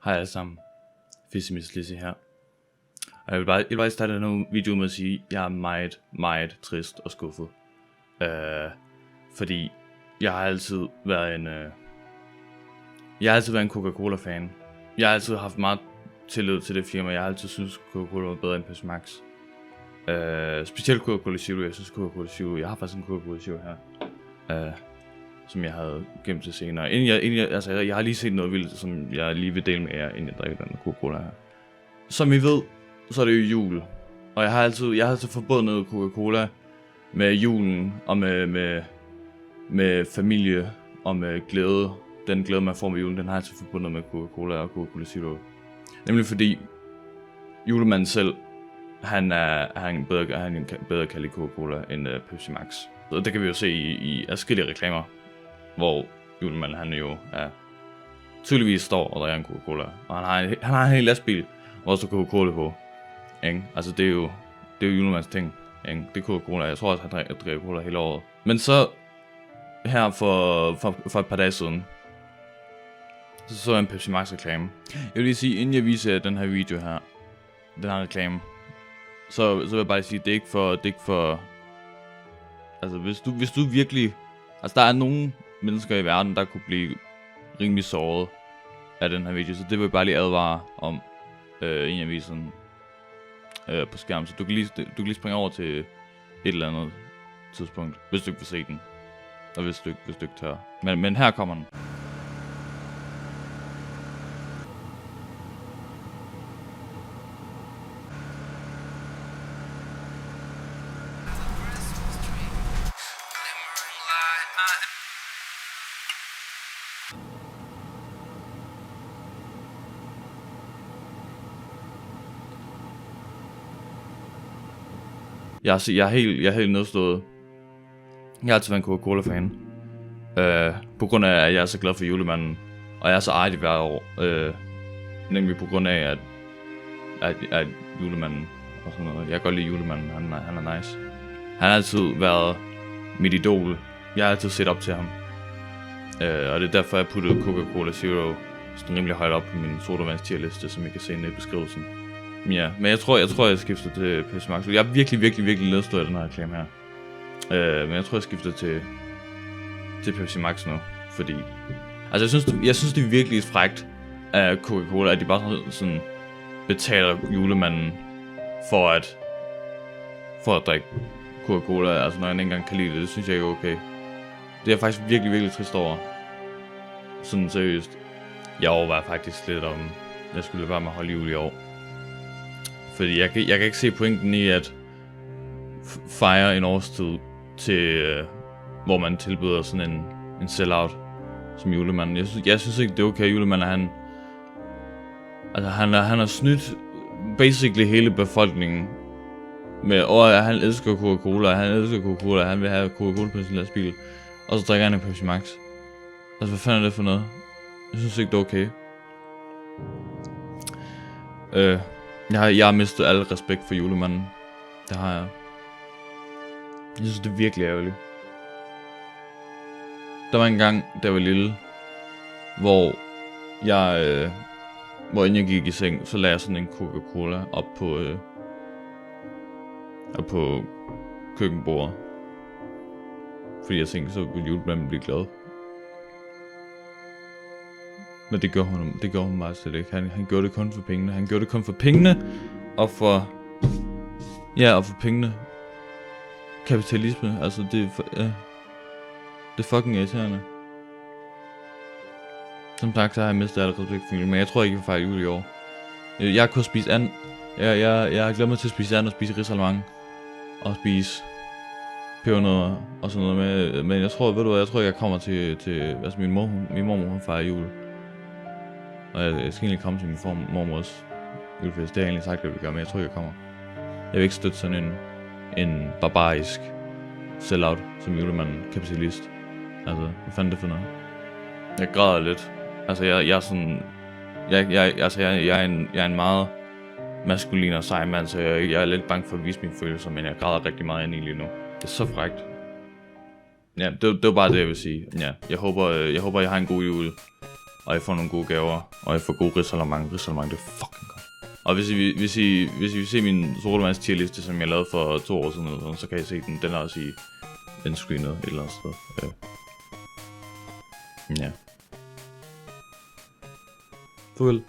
Hej alle sammen, Fissemis Lizzie her. Og jeg vil bare starte den her video med at sige, at jeg er meget trist og skuffet. Fordi jeg har altid været en Coca-Cola-fan. Jeg har altid haft meget tillid til det firma. Jeg har altid synes Coca-Cola var bedre end Pepsi Max. Specielt Coca-Cola Zero. Jeg synes Coca-Cola Zero. Jeg har faktisk en Coca-Cola Zero her. Som jeg havde gemt til senere. Jeg har lige set noget vildt, som jeg lige vil dele med jer, inden jeg drikker den Coca-Cola her. Som I ved, så er det jo jul. Og jeg har altid forbundet Coca-Cola med julen, og med familie, og med glæde. Den glæde, man får med julen, den har jeg altid forbundet med Coca-Cola og Coca-Cola Zero. Nemlig fordi julemanden selv, han bedre kan lide Coca-Cola end Pepsi Max. Og det kan vi jo se i adskillige reklamer, hvor julemanden han jo tydeligvis står og drikker en Coca-Cola. Og han har en hel lastbil, hvor der står Coca-Cola på. Ikke? Altså det er jo julemandens ting. Ikke? Det er Coca-Cola. Jeg tror også, han drikker cola hele året. Men så her for et par dage siden, så jeg en Pepsi Max reklame. Jeg vil lige sige, inden jeg viser den her video her, den her reklame, så vil jeg bare sige, det er ikke for altså hvis du virkelig, altså der er nogle mennesker i verden, der kunne blive rimelig såret af den her video, så det vil jeg bare lige advare om, inden jeg viser den på skærmen, så du kan lige springe over til et eller andet tidspunkt, hvis du ikke vil se den, og hvis du ikke tør. Men her kommer den. Jeg er helt nedstået. Jeg har altid været en Coca-Cola-fan. På grund af, at jeg er så glad for julemanden. Og jeg er så ejlig hver år. Nemlig på grund af, at julemanden og sådan noget. Jeg kan godt lide julemanden. Han er nice. Han har altid været mit idol. Jeg har altid set op til ham. Og det er derfor, jeg puttede Coca-Cola Zero sådan rimelig højt op på min sodavands tierliste, som I kan se nede i beskrivelsen. Ja, men jeg tror jeg skifter til Pepsi Max. Jeg er virkelig nedstået af den her reklame her. Men jeg tror jeg skifter til Pepsi Max nu, fordi altså jeg synes det er virkelig frækt af Coca-Cola, at de bare sådan betaler julemanden for at drikke Coca-Cola, altså når han ikke engang kan lide det. Det synes jeg ikke er okay. Det er jeg faktisk virkelig trist over. Sådan seriøst. Jeg overvejer faktisk lidt om jeg skulle være med at holde jul i år. Fordi jeg kan ikke se pointen i at fejre en årstid til hvor man tilbyder sådan en sell-out som julemanden. Jeg synes ikke det er okay. Julemanden han har snydt basically hele befolkningen med at han elsker Coca-Cola, han vil have Coca-Cola på sin lastbil, og så drikker han en Pepsi Max. Altså hvad fanden er det for noget? Jeg synes ikke det er okay. Jeg har mistet al respekt for julemanden. Det har jeg. Jeg synes det er virkelig ærgerligt. Der var en gang, da jeg var lille, hvor inden jeg gik i seng, så lagde jeg sådan en Coca-Cola op på køkkenbordet. Fordi jeg tænkte, så ville julemanden blive glad. Men det gør hun meget slet ikke. Han gjorde det kun for pengene. Han gjorde det kun for pengene, og for pengene. Kapitalisme, altså det er fucking irriterende. Som sagt, så har jeg mistet alle respekt for jul, men jeg tror ikke, jeg vil fejre jul i år. Jeg har kun spist and. Jeg har glemt mig til at spise and og spise risalemang. Og spise pebernødder og sådan noget med. Men jeg tror, jeg kommer til altså min mormor hun fejrer jul. Og jeg skal egentlig komme til min mormors julefest. Det har jeg egentlig sagt, at jeg vil gøre, men jeg tror ikke, jeg kommer. Jeg vil ikke støtte sådan en barbarisk sell-out som julemanden, kapitalist. Altså, hvad fanden det for noget? Jeg græder lidt. Altså, jeg er sådan... Jeg er en meget maskulin og sej mand, så jeg er lidt bange for at vise mine følelser, men jeg græder rigtig meget ind i lige nu. Det er så frækt. Ja, det var bare det, jeg vil sige. Ja, jeg håber, jeg har en god jul. og I får nogle gode gaver, og I får gode risalemang. Risalemang, det er fucking godt. Og hvis I vil se min Sodavands tierliste, som jeg lavede for 2 år siden, så kan I se den. Den er også i indscreenet et eller andet sted. Ja. Farvel.